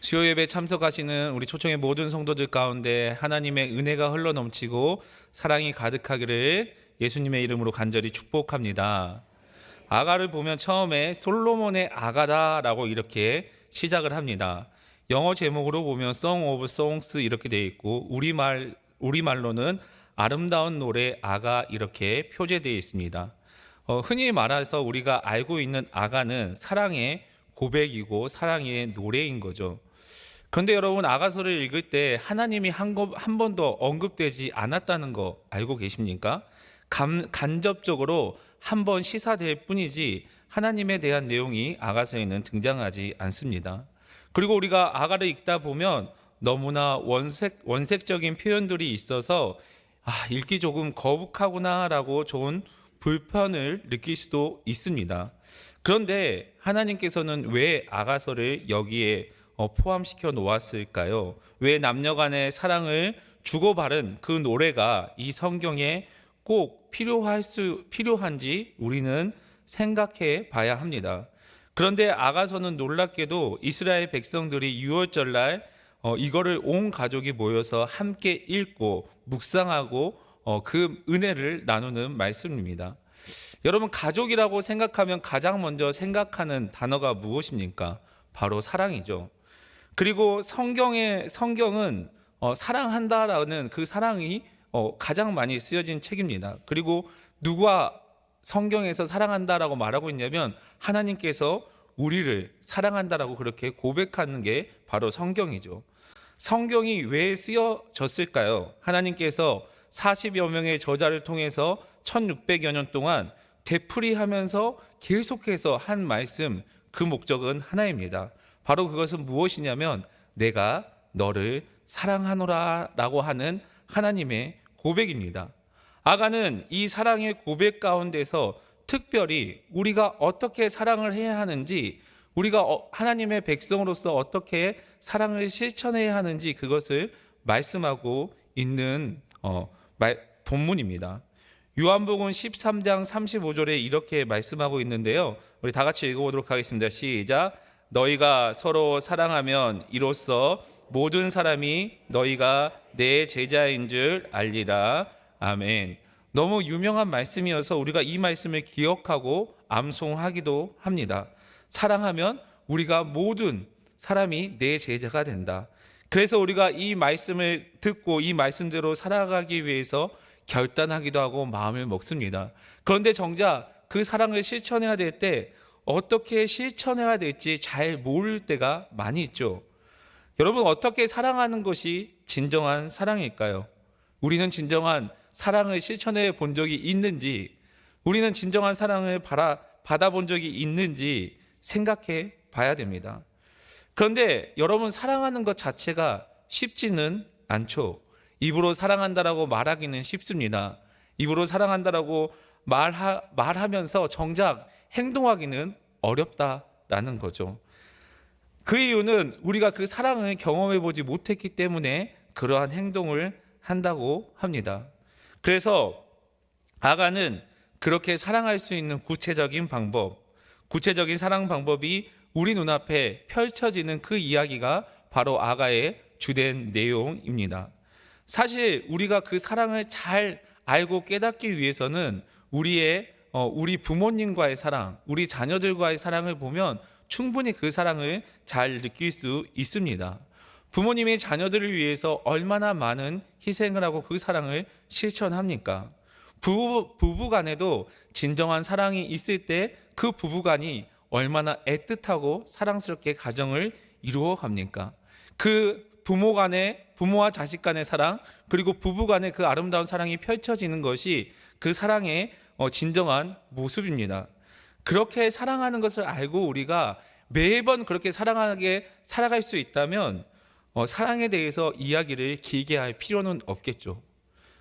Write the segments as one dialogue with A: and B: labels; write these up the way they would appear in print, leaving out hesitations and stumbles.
A: 수요 예배 참석하시는 우리 초청의 모든 성도들 가운데 하나님의 은혜가 흘러넘치고 사랑이 가득하기를 예수님의 이름으로 간절히 축복합니다. 아가를 보면 처음에 솔로몬의 아가다라고 이렇게 시작을 합니다. 영어 제목으로 보면 Song of Songs 이렇게 되어 있고 우리말로는 아름다운 노래 아가 이렇게 표제되어 있습니다. 흔히 말해서 우리가 알고 있는 아가는 사랑의 고백이고 사랑의 노래인 거죠. 그런데 여러분, 아가서를 읽을 때 하나님이 한 번도 언급되지 않았다는 거 알고 계십니까? 간접적으로 한 번 시사될 뿐이지 하나님에 대한 내용이 아가서에는 등장하지 않습니다. 그리고 우리가 아가를 읽다 보면 너무나 원색적인 표현들이 있어서 읽기 조금 거북하구나라고 좋은 불편을 느낄 수도 있습니다. 그런데 하나님께서는 왜 아가서를 여기에 포함시켜 놓았을까요? 왜 남녀 간의 사랑을 주고받은 그 노래가 이 성경에 꼭 필요한지 우리는 생각해 봐야 합니다. 그런데 아가서는 놀랍게도 이스라엘 백성들이 유월절날 이거를 온 가족이 모여서 함께 읽고 묵상하고 그 은혜를 나누는 말씀입니다. 여러분, 가족이라고 생각하면 가장 먼저 생각하는 단어가 무엇입니까? 바로 사랑이죠. 그리고 성경은 사랑한다라는 그 사랑이 가장 많이 쓰여진 책입니다. 그리고 누가 성경에서 사랑한다라고 말하고 있냐면 하나님께서 우리를 사랑한다라고 그렇게 고백하는 게 바로 성경이죠. 성경이 왜 쓰여졌을까요? 하나님께서 40여 명의 저자를 통해서 1600여 년 동안 되풀이하면서 계속해서 한 말씀, 그 목적은 하나입니다. 바로 그것은 무엇이냐면 내가 너를 사랑하노라 라고 하는 하나님의 고백입니다. 아가는 이 사랑의 고백 가운데서 특별히 우리가 어떻게 사랑을 해야 하는지, 우리가 하나님의 백성으로서 어떻게 사랑을 실천해야 하는지 그것을 말씀하고 있는 본문입니다. 요한복음 13장 35절에 이렇게 말씀하고 있는데요, 우리 다 같이 읽어보도록 하겠습니다. 시작. 너희가 서로 사랑하면 이로써 모든 사람이 너희가 내 제자인 줄 알리라. 아멘. 너무 유명한 말씀이어서 우리가 이 말씀을 기억하고 암송하기도 합니다. 사랑하면 우리가 모든 사람이 내 제자가 된다. 그래서 우리가 이 말씀을 듣고 이 말씀대로 살아가기 위해서 결단하기도 하고 마음을 먹습니다. 그런데 정작 그 사랑을 실천해야 될 때 어떻게 실천해야 될지 잘 모를 때가 많이 있죠. 여러분, 어떻게 사랑하는 것이 진정한 사랑일까요? 우리는 진정한 사랑을 실천해 본 적이 있는지, 우리는 진정한 사랑을 받아본 적이 있는지 생각해 봐야 됩니다. 그런데 여러분, 사랑하는 것 자체가 쉽지는 않죠. 입으로 사랑한다라고 말하기는 쉽습니다. 입으로 사랑한다라고 말하면서 정작 행동하기는 어렵다라는 거죠. 그 이유는 우리가 그 사랑을 경험해 보지 못했기 때문에 그러한 행동을 한다고 합니다. 그래서 아가는 그렇게 사랑할 수 있는 구체적인 사랑 방법이 우리 눈앞에 펼쳐지는 그 이야기가 바로 아가의 주된 내용입니다. 사실 우리가 그 사랑을 잘 알고 깨닫기 위해서는 우리 부모님과의 사랑, 우리 자녀들과의 사랑을 보면 충분히 그 사랑을 잘 느낄 수 있습니다. 부모님이 자녀들을 위해서 얼마나 많은 희생을 하고 그 사랑을 실천합니까? 부부 간에도 진정한 사랑이 있을 때 그 부부 간이 얼마나 애틋하고 사랑스럽게 가정을 이루어 갑니까? 그 부모와 자식 간의 사랑, 그리고 부부 간의 그 아름다운 사랑이 펼쳐지는 것이 그 사랑의 진정한 모습입니다. 그렇게 사랑하는 것을 알고 우리가 매번 그렇게 사랑하게 살아갈 수 있다면 사랑에 대해서 이야기를 길게 할 필요는 없겠죠.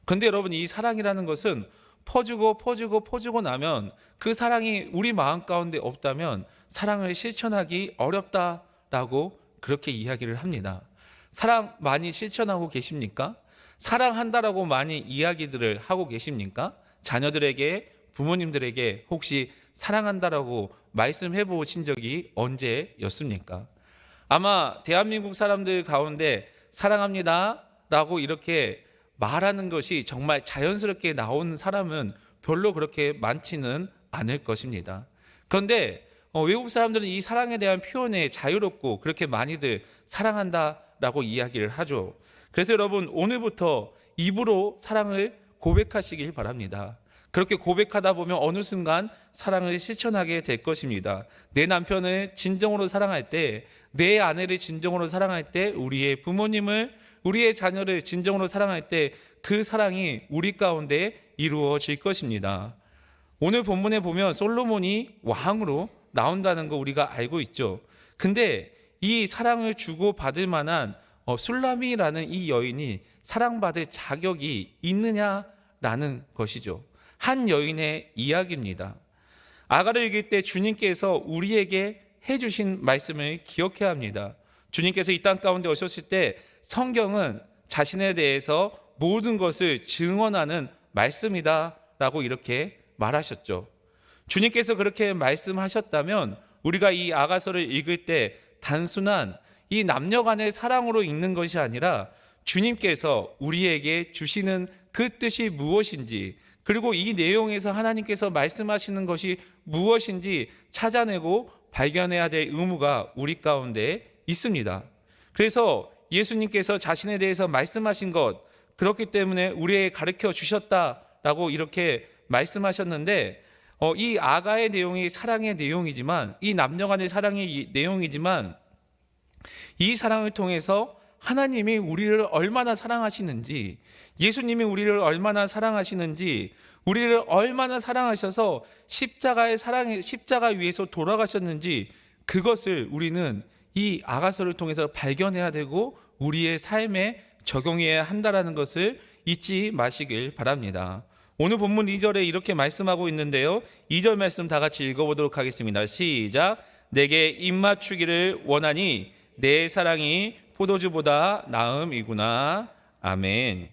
A: 그런데 여러분, 이 사랑이라는 것은 퍼주고 나면 그 사랑이 우리 마음 가운데 없다면 사랑을 실천하기 어렵다라고 그렇게 이야기를 합니다. 사랑 많이 실천하고 계십니까? 사랑한다라고 많이 이야기들을 하고 계십니까? 자녀들에게, 부모님들에게 혹시 사랑한다라고 말씀해 보신 적이 언제였습니까? 아마 대한민국 사람들 가운데 사랑합니다 라고 이렇게 말하는 것이 정말 자연스럽게 나오는 사람은 별로 그렇게 많지는 않을 것입니다. 그런데 외국 사람들은 이 사랑에 대한 표현에 자유롭고 그렇게 많이들 사랑한다라고 이야기를 하죠. 그래서 여러분, 오늘부터 입으로 사랑을 고백하시길 바랍니다. 그렇게 고백하다 보면 어느 순간 사랑을 실천하게 될 것입니다. 내 남편을 진정으로 사랑할 때, 내 아내를 진정으로 사랑할 때, 우리의 부모님을, 우리의 자녀를 진정으로 사랑할 때 그 사랑이 우리 가운데 이루어질 것입니다. 오늘 본문에 보면 솔로몬이 왕으로 나온다는 거 우리가 알고 있죠. 근데 이 사랑을 주고 받을 만한 술람이라는 이 여인이 사랑받을 자격이 있느냐라는 것이죠. 한 여인의 이야기입니다. 아가를 읽을 때 주님께서 우리에게 해주신 말씀을 기억해야 합니다. 주님께서 이 땅 가운데 오셨을 때 성경은 자신에 대해서 모든 것을 증언하는 말씀이다 라고 이렇게 말하셨죠. 주님께서 그렇게 말씀하셨다면 우리가 이 아가서를 읽을 때 단순한 이 남녀 간의 사랑으로 읽는 것이 아니라 주님께서 우리에게 주시는 그 뜻이 무엇인지, 그리고 이 내용에서 하나님께서 말씀하시는 것이 무엇인지 찾아내고 발견해야 될 의무가 우리 가운데 있습니다. 그래서 예수님께서 자신에 대해서 말씀하신 것, 그렇기 때문에 우리에게 가르쳐 주셨다라고 이렇게 말씀하셨는데, 이 아가의 내용이 사랑의 내용이지만, 이 남녀 간의 사랑의 내용이지만, 이 사랑을 통해서 하나님이 우리를 얼마나 사랑하시는지, 예수님이 우리를 얼마나 사랑하시는지, 우리를 얼마나 사랑하셔서 십자가 위에서 돌아가셨는지, 그것을 우리는 이 아가서를 통해서 발견해야 되고 우리의 삶에 적용해야 한다는 것을 잊지 마시길 바랍니다. 오늘 본문 2절에 이렇게 말씀하고 있는데요, 2절 말씀 다 같이 읽어보도록 하겠습니다. 시작. 내게 입맞추기를 원하니 내 사랑이 포도주보다 나음이구나. 아멘.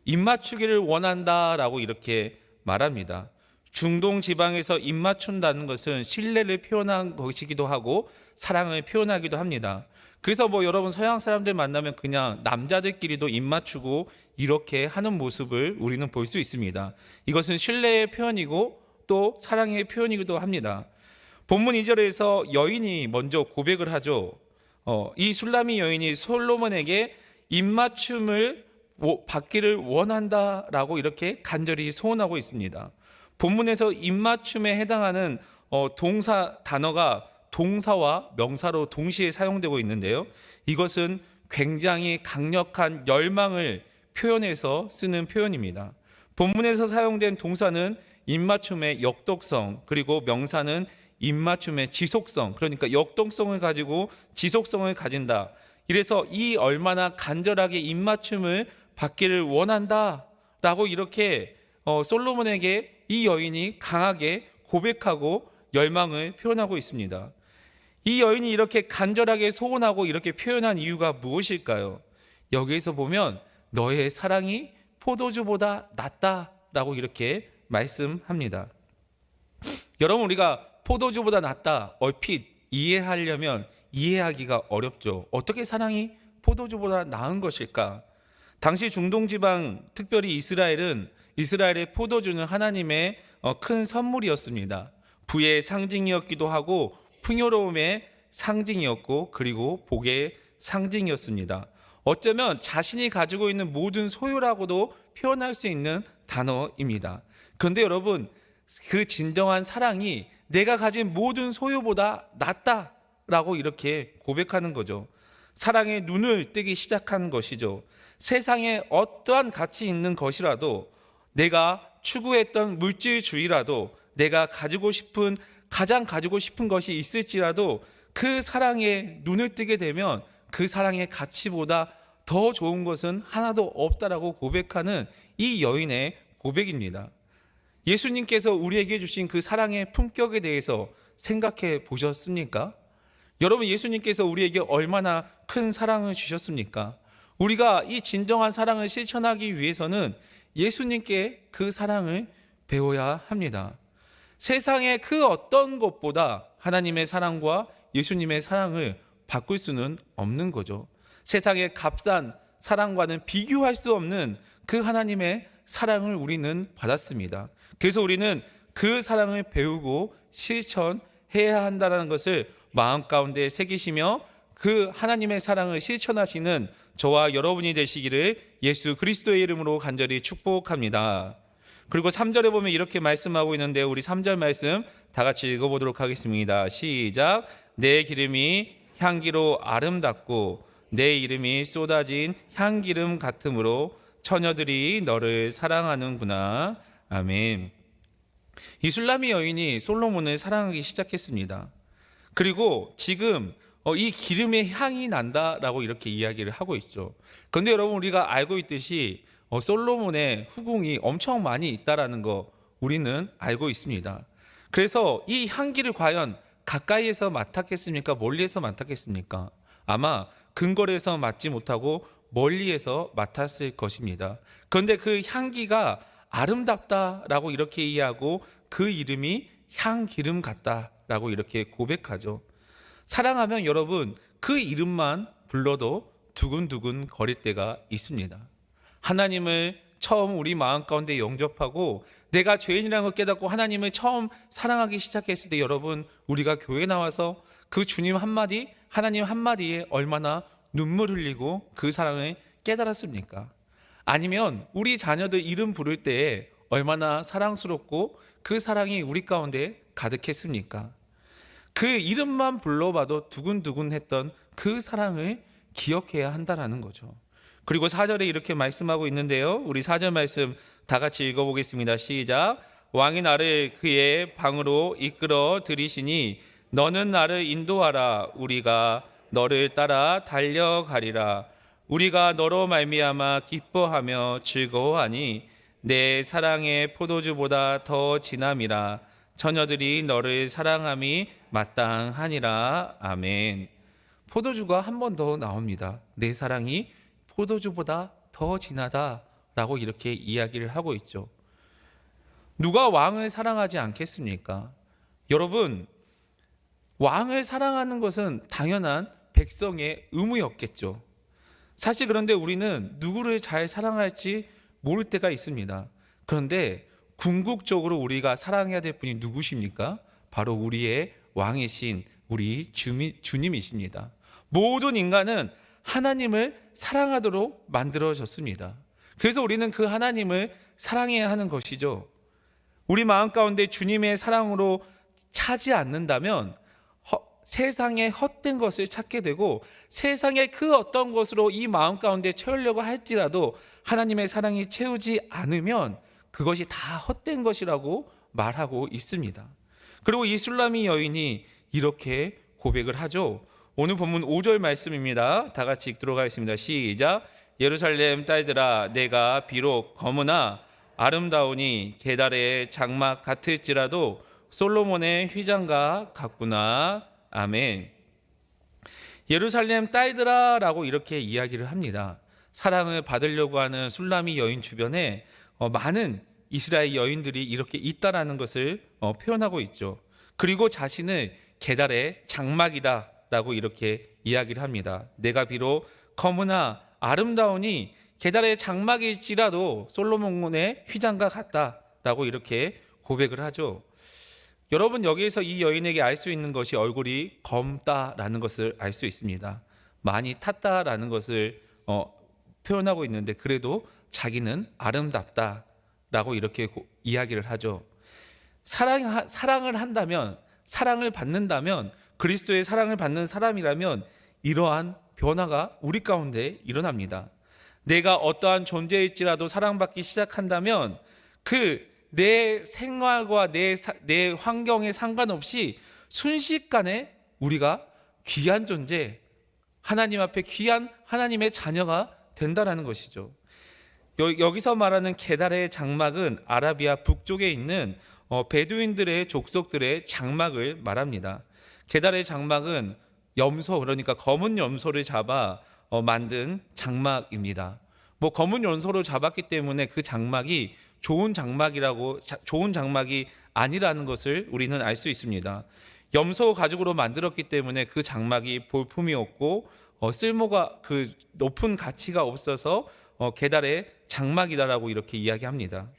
A: 입맞추기를 원한다라고 이렇게 말합니다. 중동 지방에서 입맞춘다는 것은 신뢰를 표현한 것이기도 하고 사랑을 표현하기도 합니다. 그래서 여러분 서양 사람들 만나면 그냥 남자들끼리도 입맞추고 이렇게 하는 모습을 우리는 볼 수 있습니다. 이것은 신뢰의 표현이고 또 사랑의 표현이기도 합니다. 본문 2절에서 여인이 먼저 고백을 하죠. 이 술람이 여인이 솔로몬에게 입맞춤을 받기를 원한다라고 이렇게 간절히 소원하고 있습니다. 본문에서 입맞춤에 해당하는 동사 단어가 동사와 명사로 동시에 사용되고 있는데요, 이것은 굉장히 강력한 열망을 표현해서 쓰는 표현입니다. 본문에서 사용된 동사는 입맞춤의 역독성, 그리고 명사는 입맞춤의 지속성, 그러니까 역동성을 가지고 지속성을 가진다. 이래서 이 얼마나 간절하게 입맞춤을 받기를 원한다 라고 이렇게 솔로몬에게 이 여인이 강하게 고백하고 열망을 표현하고 있습니다. 이 여인이 이렇게 간절하게 소원하고 이렇게 표현한 이유가 무엇일까요? 여기에서 보면 너의 사랑이 포도주보다 낫다라고 이렇게 말씀합니다. 여러분, 우리가 포도주보다 낫다 얼핏 이해하려면 이해하기가 어렵죠. 어떻게 사랑이 포도주보다 나은 것일까? 당시 중동지방, 특별히 이스라엘의 포도주는 하나님의 큰 선물이었습니다. 부의 상징이었기도 하고 풍요로움의 상징이었고 그리고 복의 상징이었습니다. 어쩌면 자신이 가지고 있는 모든 소유라고도 표현할 수 있는 단어입니다. 그런데 여러분, 그 진정한 사랑이 내가 가진 모든 소유보다 낫다라고 이렇게 고백하는 거죠. 사랑의 눈을 뜨기 시작한 것이죠. 세상에 어떠한 가치 있는 것이라도, 내가 추구했던 물질주의라도, 내가 가장 가지고 싶은 것이 있을지라도 그 사랑에 눈을 뜨게 되면 그 사랑의 가치보다 더 좋은 것은 하나도 없다라고 고백하는 이 여인의 고백입니다. 예수님께서 우리에게 주신 그 사랑의 품격에 대해서 생각해 보셨습니까? 여러분, 예수님께서 우리에게 얼마나 큰 사랑을 주셨습니까? 우리가 이 진정한 사랑을 실천하기 위해서는 예수님께 그 사랑을 배워야 합니다. 세상의 그 어떤 것보다 하나님의 사랑과 예수님의 사랑을 바꿀 수는 없는 거죠. 세상의 값싼 사랑과는 비교할 수 없는 그 하나님의 사랑을 우리는 받았습니다. 그래서 우리는 그 사랑을 배우고 실천해야 한다는 것을 마음 가운데 새기시며 그 하나님의 사랑을 실천하시는 저와 여러분이 되시기를 예수 그리스도의 이름으로 간절히 축복합니다. 그리고 3절에 보면 이렇게 말씀하고 있는데 우리 3절 말씀 다 같이 읽어보도록 하겠습니다. 시작. 내 기름이 향기로 아름답고 내 이름이 쏟아진 향기름 같으므로 처녀들이 너를 사랑하는구나. 아멘. 이 술람이 여인이 솔로몬을 사랑하기 시작했습니다. 그리고 지금 이 기름의 향이 난다라고 이렇게 이야기를 하고 있죠. 그런데 여러분, 우리가 알고 있듯이 솔로몬의 후궁이 엄청 많이 있다라는 거 우리는 알고 있습니다. 그래서 이 향기를 과연 가까이에서 맡았겠습니까? 멀리에서 맡았겠습니까? 아마 근거리에서 맡지 못하고 멀리에서 맡았을 것입니다. 그런데 그 향기가 아름답다라고 이렇게 이해하고 그 이름이 향기름 같다라고 이렇게 고백하죠. 사랑하면 여러분, 그 이름만 불러도 두근두근 거릴 때가 있습니다. 하나님을 처음 우리 마음 가운데 영접하고 내가 죄인이라는 걸 깨닫고 하나님을 처음 사랑하기 시작했을 때 여러분, 우리가 교회 나와서 그 주님 한마디, 하나님 한마디에 얼마나 눈물 흘리고 그 사랑을 깨달았습니까? 아니면 우리 자녀들 이름 부를 때에 얼마나 사랑스럽고 그 사랑이 우리 가운데 가득했습니까? 그 이름만 불러봐도 두근두근했던 그 사랑을 기억해야 한다는 거죠. 그리고 4절에 이렇게 말씀하고 있는데요, 우리 4절 말씀 다 같이 읽어보겠습니다. 시작. 왕이 나를 그의 방으로 이끌어 들이시니 너는 나를 인도하라. 우리가 너를 따라 달려가리라. 우리가 너로 말미암아 기뻐하며 즐거워하니 내 사랑의 포도주보다 더 진함이라. 처녀들이 너를 사랑함이 마땅하니라. 아멘. 포도주가 한 번 더 나옵니다. 내 사랑이 포도주보다 더 진하다라고 이렇게 이야기를 하고 있죠. 누가 왕을 사랑하지 않겠습니까? 여러분, 왕을 사랑하는 것은 당연한 백성의 의무였겠죠. 사실 그런데 우리는 누구를 잘 사랑할지 모를 때가 있습니다. 그런데 궁극적으로 우리가 사랑해야 될 분이 누구십니까? 바로 우리의 왕이신 우리 주님이십니다. 모든 인간은 하나님을 사랑하도록 만들어졌습니다. 그래서 우리는 그 하나님을 사랑해야 하는 것이죠. 우리 마음 가운데 주님의 사랑으로 차지 않는다면 세상의 헛된 것을 찾게 되고 세상의 그 어떤 것으로 이 마음 가운데 채우려고 할지라도 하나님의 사랑이 채우지 않으면 그것이 다 헛된 것이라고 말하고 있습니다. 그리고 이 술람이 여인이 이렇게 고백을 하죠. 오늘 본문 5절 말씀입니다. 다 같이 읽도록 하겠습니다. 시작. 예루살렘 딸들아, 내가 비록 검으나 아름다우니 게달의 장막 같을지라도 솔로몬의 휘장과 같구나. 아멘. 예루살렘 딸들아 라고 이렇게 이야기를 합니다. 사랑을 받으려고 하는 술람이 여인 주변에 많은 이스라엘 여인들이 이렇게 있다라는 것을 표현하고 있죠. 그리고 자신을 게달의 장막이다 라고 이렇게 이야기를 합니다. 내가 비록 검으나 아름다우니 게달의 장막일지라도 솔로몬의 휘장과 같다 라고 이렇게 고백을 하죠. 여러분, 여기에서 이 여인에게 알 수 있는 것이 얼굴이 검다라는 것을 알 수 있습니다. 많이 탔다라는 것을 표현하고 있는데 그래도 자기는 아름답다라고 이렇게 이야기를 하죠. 사랑을 한다면, 사랑을 받는다면, 그리스도의 사랑을 받는 사람이라면 이러한 변화가 우리 가운데 일어납니다. 내가 어떠한 존재일지라도 사랑받기 시작한다면 내 생활과 내 환경에 상관없이 순식간에 우리가 귀한 존재, 하나님 앞에 귀한 하나님의 자녀가 된다라는 것이죠. 여기서 말하는 게달의 장막은 아라비아 북쪽에 있는 베두인들의 족속들의 장막을 말합니다. 게달의 장막은 염소, 그러니까 검은 염소를 잡아 만든 장막입니다. 검은 염소를 잡았기 때문에 그 장막이 좋은 장막이 아니라는 것을 우리는 알 수 있습니다. 염소 가죽으로 만들었기 때문에 그 장막이 볼품이 없고 쓸모가 그 높은 가치가 없어서 계달의 장막이다라고 이렇게 이야기합니다.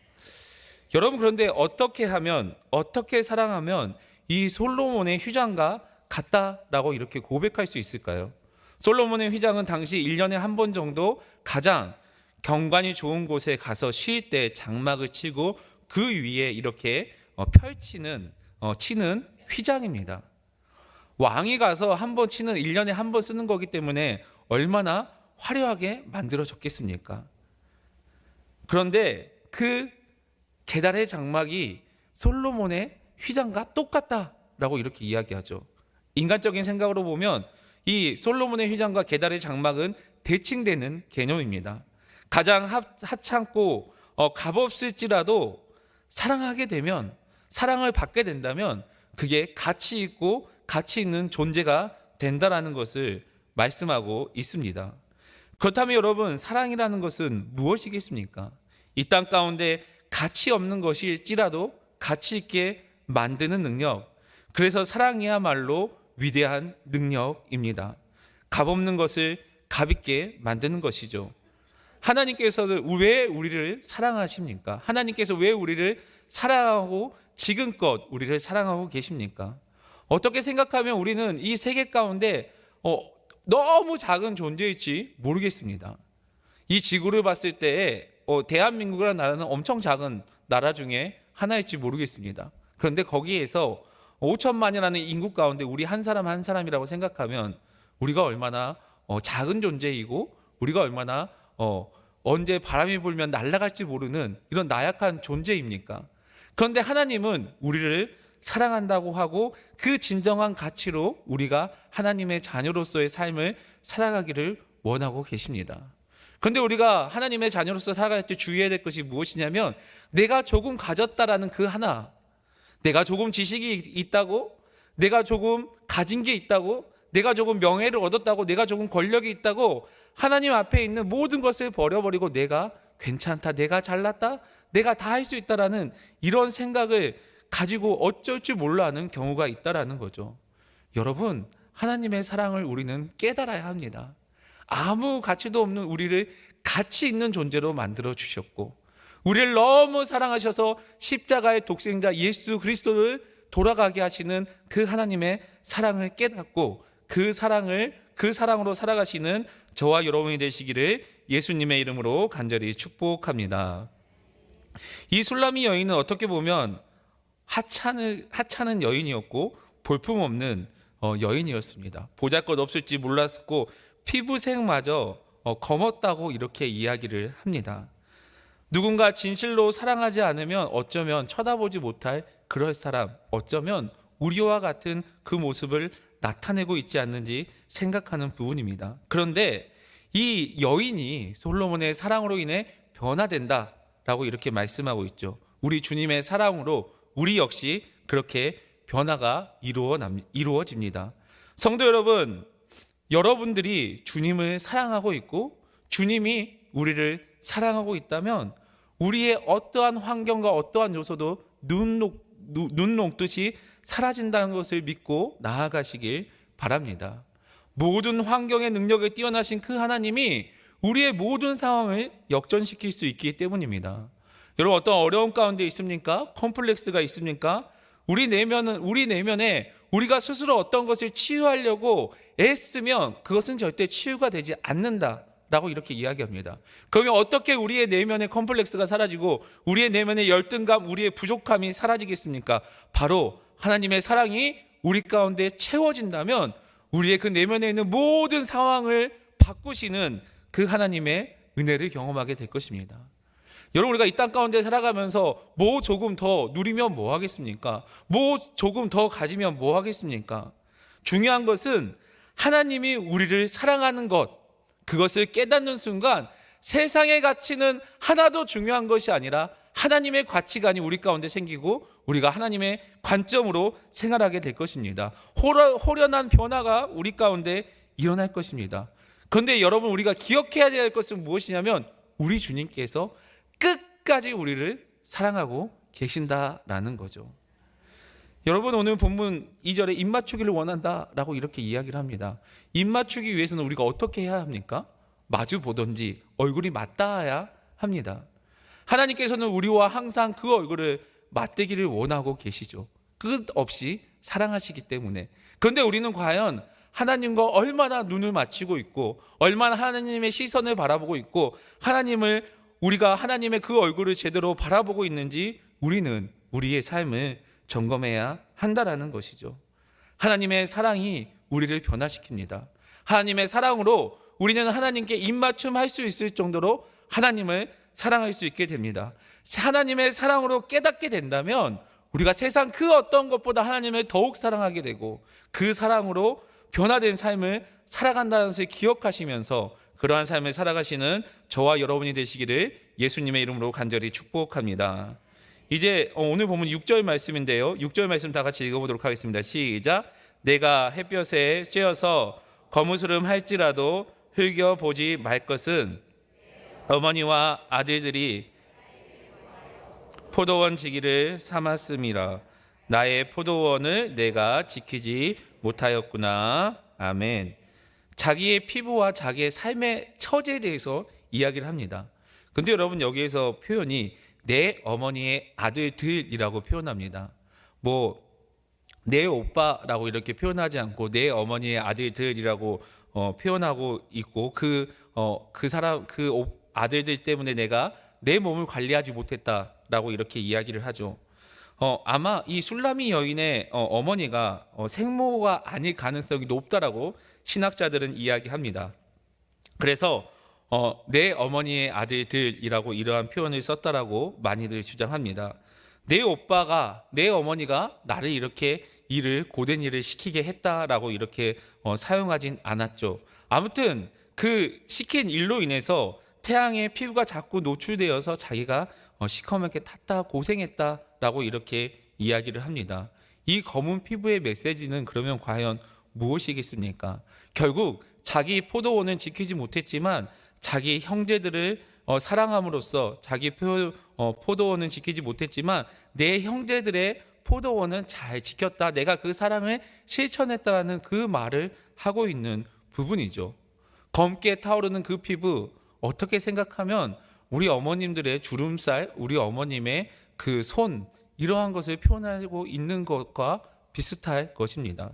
A: 여러분, 그런데 어떻게 사랑하면 이 솔로몬의 휘장과 같다라고 이렇게 고백할 수 있을까요? 솔로몬의 휘장은 당시 1년에 한 번 정도 가장 경관이 좋은 곳에 가서 쉴 때 장막을 치고 그 위에 이렇게 치는 휘장입니다. 왕이 가서 한 번 치는 1년에 한 번 쓰는 거기 때문에 얼마나 화려하게 만들어졌겠습니까? 그런데 그 계달의 장막이 솔로몬의 휘장과 똑같다라고 이렇게 이야기하죠. 인간적인 생각으로 보면 이 솔로몬의 휘장과 계달의 장막은 대칭되는 개념입니다. 가장 하찮고 값없을지라도 사랑을 받게 된다면 그게 가치 있고 가치 있는 존재가 된다라는 것을 말씀하고 있습니다. 그렇다면 여러분, 사랑이라는 것은 무엇이겠습니까? 이 땅 가운데 가치 없는 것일지라도 가치 있게 만드는 능력, 그래서 사랑이야말로 위대한 능력입니다. 값없는 것을 값있게 만드는 것이죠. 하나님께서는 왜 우리를 사랑하십니까? 하나님께서 왜 우리를 사랑하고 지금껏 우리를 사랑하고 계십니까? 어떻게 생각하면 우리는 이 세계 가운데 너무 작은 존재일지 모르겠습니다. 이 지구를 봤을 때 대한민국이라는 나라는 엄청 작은 나라 중에 하나일지 모르겠습니다. 그런데 거기에서 5천만이라는 인구 가운데 우리 한 사람 한 사람이라고 생각하면 우리가 얼마나 작은 존재이고 우리가 얼마나 언제 바람이 불면 날아갈지 모르는 이런 나약한 존재입니까? 그런데 하나님은 우리를 사랑한다고 하고 그 진정한 가치로 우리가 하나님의 자녀로서의 삶을 살아가기를 원하고 계십니다. 그런데 우리가 하나님의 자녀로서 살아갈 때 주의해야 될 것이 무엇이냐면, 내가 조금 가졌다라는 그 하나, 내가 조금 지식이 있다고, 내가 조금 가진 게 있다고, 내가 조금 명예를 얻었다고, 내가 조금 권력이 있다고 하나님 앞에 있는 모든 것을 버려버리고 내가 괜찮다, 내가 잘났다, 내가 다 할 수 있다라는 이런 생각을 가지고 어쩔 줄 몰라 하는 경우가 있다라는 거죠. 여러분, 하나님의 사랑을 우리는 깨달아야 합니다. 아무 가치도 없는 우리를 가치 있는 존재로 만들어 주셨고, 우리를 너무 사랑하셔서 십자가의 독생자 예수 그리스도를 돌아가게 하시는 그 하나님의 사랑을 깨닫고 그 사랑으로 살아가시는 저와 여러분이 되시기를 예수님의 이름으로 간절히 축복합니다. 이 술라미 여인은 어떻게 보면 하찮은 여인이었고 볼품없는 여인이었습니다. 보잘것없을지 몰랐고 피부색마저 검었다고 이렇게 이야기를 합니다. 누군가 진실로 사랑하지 않으면 어쩌면 쳐다보지 못할 그럴 사람, 어쩌면 우리와 같은 그 모습을 나타내고 있지 않는지 생각하는 부분입니다. 그런데 이 여인이 솔로몬의 사랑으로 인해 변화된다라고 이렇게 말씀하고 있죠. 우리 주님의 사랑으로 우리 역시 그렇게 변화가 이루어집니다. 성도 여러분, 여러분들이 주님을 사랑하고 있고 주님이 우리를 사랑하고 있다면 우리의 어떠한 환경과 어떠한 요소도 눈 녹듯이 사라진다는 것을 믿고 나아가시길 바랍니다. 모든 환경의 능력에 뛰어나신 그 하나님이 우리의 모든 상황을 역전시킬 수 있기 때문입니다. 여러분, 어떤 어려움 가운데 있습니까? 컴플렉스가 있습니까? 우리 내면에 우리가 스스로 어떤 것을 치유하려고 애쓰면 그것은 절대 치유가 되지 않는다라고 이렇게 이야기합니다. 그러면 어떻게 우리의 내면의 컴플렉스가 사라지고 우리의 내면의 열등감, 우리의 부족함이 사라지겠습니까? 바로 하나님의 사랑이 우리 가운데 채워진다면 우리의 그 내면에 있는 모든 상황을 바꾸시는 그 하나님의 은혜를 경험하게 될 것입니다. 여러분, 우리가 이 땅 가운데 살아가면서 뭐 조금 더 누리면 뭐 하겠습니까? 뭐 조금 더 가지면 뭐 하겠습니까? 중요한 것은 하나님이 우리를 사랑하는 것, 그것을 깨닫는 순간 세상의 가치는 하나도 중요한 것이 아니라 하나님의 가치관이 우리 가운데 생기고 우리가 하나님의 관점으로 생활하게 될 것입니다. 호련한 변화가 우리 가운데 일어날 것입니다. 그런데 여러분, 우리가 기억해야 될 것은 무엇이냐면 우리 주님께서 끝까지 우리를 사랑하고 계신다라는 거죠. 여러분, 오늘 본문 2절에 입 맞추기를 원한다라고 이렇게 이야기를 합니다. 입 맞추기 위해서는 우리가 어떻게 해야 합니까? 마주 보든지 얼굴이 맞닿아야 합니다. 하나님께서는 우리와 항상 그 얼굴을 맞대기를 원하고 계시죠. 끝없이 사랑하시기 때문에. 그런데 우리는 과연 하나님과 얼마나 눈을 맞추고 있고, 얼마나 하나님의 시선을 바라보고 있고, 우리가 하나님의 그 얼굴을 제대로 바라보고 있는지 우리는 우리의 삶을 점검해야 한다라는 것이죠. 하나님의 사랑이 우리를 변화시킵니다. 하나님의 사랑으로 우리는 하나님께 입맞춤할 수 있을 정도로 하나님을 사랑할 수 있게 됩니다. 하나님의 사랑으로 깨닫게 된다면 우리가 세상 그 어떤 것보다 하나님을 더욱 사랑하게 되고, 그 사랑으로 변화된 삶을 살아간다는 것을 기억하시면서 그러한 삶을 살아가시는 저와 여러분이 되시기를 예수님의 이름으로 간절히 축복합니다. 이제 오늘 보면 6절 말씀인데요. 6절 말씀 다 같이 읽어보도록 하겠습니다. 시작. 내가 햇볕에 쬐어서 거무스름 할지라도 흘겨보지 말 것은 어머니와 아들들이 포도원 지기를 삼았음이라. 나의 포도원을 내가 지키지 못하였구나. 아멘. 자기의 피부와 자기의 삶의 처지에 대해서 이야기를 합니다. 근데 여러분, 여기에서 표현이 내 어머니의 아들들이라고 표현합니다. 내 오빠라고 이렇게 표현하지 않고 내 어머니의 아들들이라고 표현하고 있고, 그 아들들 때문에 내가 내 몸을 관리하지 못했다라고 이렇게 이야기를 하죠. 아마 이 술라미 여인의 어머니가 생모가 아닐 가능성이 높다라고 신학자들은 이야기합니다. 그래서 내 어머니의 아들들이라고 이러한 표현을 썼다라고 많이들 주장합니다. 내 어머니가 나를 이렇게 고된 일을 시키게 했다라고 이렇게 사용하진 않았죠. 아무튼 그 시킨 일로 인해서 태양에 피부가 자꾸 노출되어서 자기가 시커멓게 탔다, 고생했다라고 이렇게 이야기를 합니다. 이 검은 피부의 메시지는 그러면 과연 무엇이겠습니까? 결국 자기 포도원은 지키지 못했지만 자기 형제들을 사랑함으로써 자기 포도원은 지키지 못했지만 내 형제들의 포도원은 잘 지켰다, 내가 그 사랑을 실천했다라는 그 말을 하고 있는 부분이죠. 검게 타오르는 그 피부, 어떻게 생각하면 우리 어머님들의 주름살, 우리 어머님의 그 손, 이러한 것을 표현하고 있는 것과 비슷할 것입니다.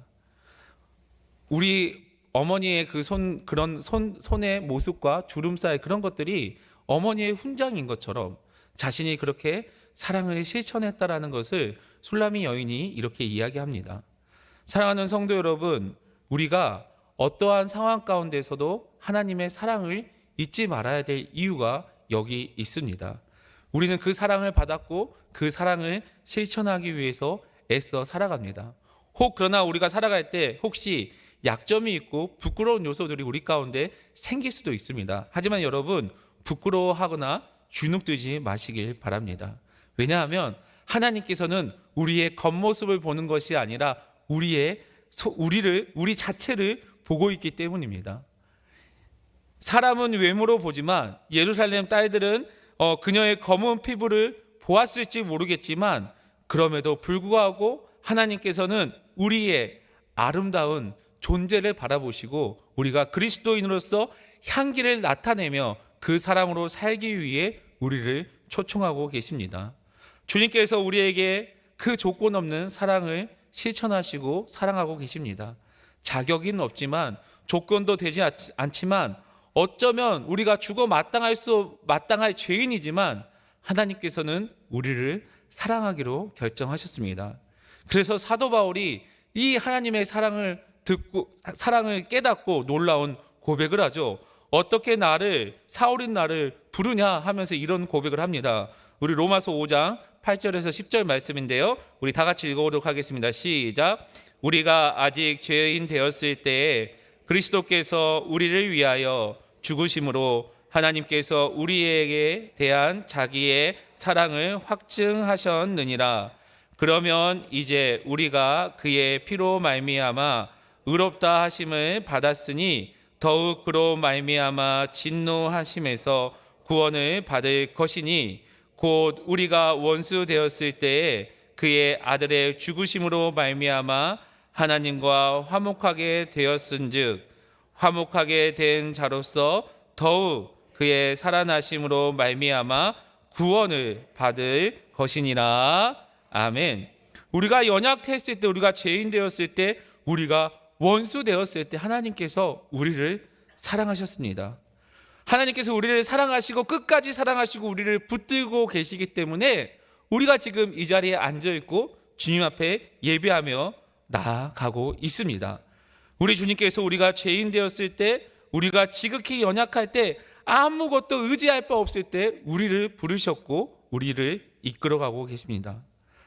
A: 우리 어머니의 그 손의 모습과 주름살, 그런 것들이 어머니의 훈장인 것처럼 자신이 그렇게 사랑을 실천했다라는 것을 술라미 여인이 이렇게 이야기합니다. 사랑하는 성도 여러분, 우리가 어떠한 상황 가운데서도 하나님의 사랑을 잊지 말아야 될 이유가 여기 있습니다. 우리는 그 사랑을 받았고 그 사랑을 실천하기 위해서 애써 살아갑니다. 그러나 우리가 살아갈 때 혹시 약점이 있고 부끄러운 요소들이 우리 가운데 생길 수도 있습니다. 하지만 여러분, 부끄러워하거나 주눅들지 마시길 바랍니다. 왜냐하면 하나님께서는 우리의 겉모습을 보는 것이 아니라 우리 자체를 보고 있기 때문입니다. 사람은 외모로 보지만 예루살렘 딸들은 그녀의 검은 피부를 보았을지 모르겠지만 그럼에도 불구하고 하나님께서는 우리의 아름다운 존재를 바라보시고 우리가 그리스도인으로서 향기를 나타내며 그 사랑으로 살기 위해 우리를 초청하고 계십니다. 주님께서 우리에게 그 조건 없는 사랑을 실천하시고 사랑하고 계십니다. 자격은 없지만, 조건도 되지 않지만, 어쩌면 우리가 죽어 마땅할 죄인이지만 하나님께서는 우리를 사랑하기로 결정하셨습니다. 그래서 사도 바울이 이 하나님의 사랑을 깨닫고 놀라운 고백을 하죠. 어떻게 사울인 나를 부르냐 하면서 이런 고백을 합니다. 우리 로마서 5장 8절에서 10절 말씀인데요, 우리 다 같이 읽어보도록 하겠습니다. 시작. 우리가 아직 죄인 되었을 때에 그리스도께서 우리를 위하여 죽으심으로 하나님께서 우리에게 대한 자기의 사랑을 확증하셨느니라. 그러면 이제 우리가 그의 피로 말미암아 의롭다 하심을 받았으니 더욱 그로 말미암아 진노하심에서 구원을 받을 것이니, 곧 우리가 원수 되었을 때에 그의 아들의 죽으심으로 말미암아 하나님과 화목하게 되었은즉 화목하게 된 자로서 더욱 그의 살아나심으로 말미암아 구원을 받을 것이니라. 아멘. 우리가 연약했을 때, 우리가 죄인 되었을 때, 우리가 원수 되었을 때 하나님께서 우리를 사랑하셨습니다. 하나님께서 우리를 사랑하시고 끝까지 사랑하시고 우리를 붙들고 계시기 때문에 우리가 지금 이 자리에 앉아있고 주님 앞에 예배하며 나아가고 있습니다. 우리 주님께서 우리가 죄인 되었을 때, 우리가 지극히 연약할 때, 아무것도 의지할 바 없을 때 우리를 부르셨고 우리를 이끌어가고 계십니다.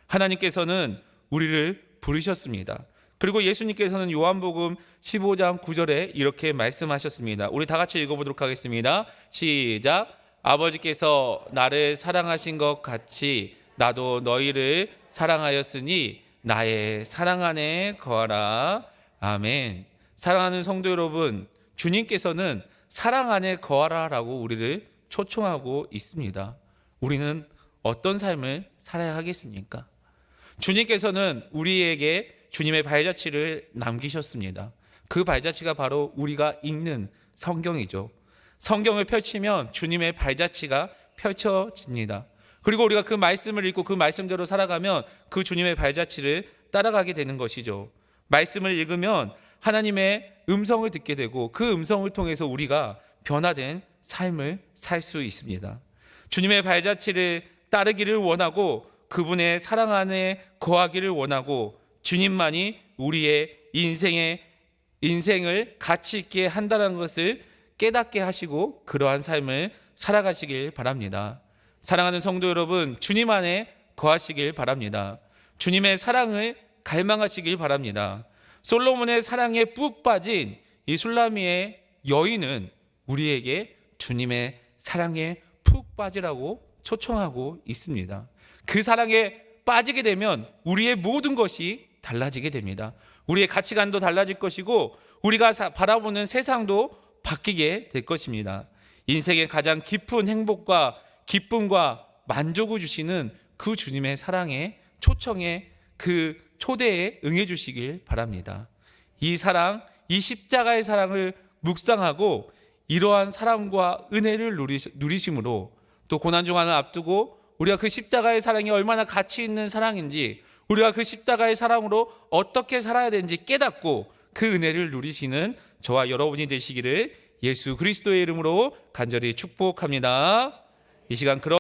A: 하나님께서는 우리를 부르셨습니다. 그리고 예수님께서는 요한복음 15장 9절에 이렇게 말씀하셨습니다. 우리 다 같이 읽어보도록 하겠습니다. 시작. 아버지께서 나를 사랑하신 것 같이 나도 너희를 사랑하였으니 나의 사랑 안에 거하라. 아멘. 사랑하는 성도 여러분, 주님께서는 사랑 안에 거하라라고 우리를 초청하고 있습니다. 우리는 어떤 삶을 살아야 하겠습니까? 주님께서는 우리에게 주님의 발자취를 남기셨습니다. 그 발자취가 바로 우리가 읽는 성경이죠. 성경을 펼치면 주님의 발자취가 펼쳐집니다. 그리고 우리가 그 말씀을 읽고 그 말씀대로 살아가면 그 주님의 발자취를 따라가게 되는 것이죠. 말씀을 읽으면 하나님의 음성을 듣게 되고 그 음성을 통해서 우리가 변화된 삶을 살 수 있습니다. 주님의 발자취를 따르기를 원하고 그분의 사랑 안에 거하기를 원하고 주님만이 우리의 인생을 가치 있게 한다는 것을 깨닫게 하시고 그러한 삶을 살아가시길 바랍니다. 사랑하는 성도 여러분, 주님 안에 거하시길 바랍니다. 주님의 사랑을 갈망하시길 바랍니다. 솔로몬의 사랑에 푹 빠진 이 술라미의 여인은 우리에게 주님의 사랑에 푹 빠지라고 초청하고 있습니다. 그 사랑에 빠지게 되면 우리의 모든 것이 달라지게 됩니다. 우리의 가치관도 달라질 것이고 우리가 바라보는 세상도 바뀌게 될 것입니다. 인생의 가장 깊은 행복과 기쁨과 만족을 주시는 그 주님의 사랑에 초청에 그 초대에 응해 주시길 바랍니다. 이 사랑, 이 십자가의 사랑을 묵상하고 이러한 사랑과 은혜를 누리심으로 또 고난중 하나 앞두고 우리가 그 십자가의 사랑이 얼마나 가치 있는 사랑인지 우리가 그 십자가의 사랑으로 어떻게 살아야 되는지 깨닫고 그 은혜를 누리시는 저와 여러분이 되시기를 예수 그리스도의 이름으로 간절히 축복합니다. 이 시간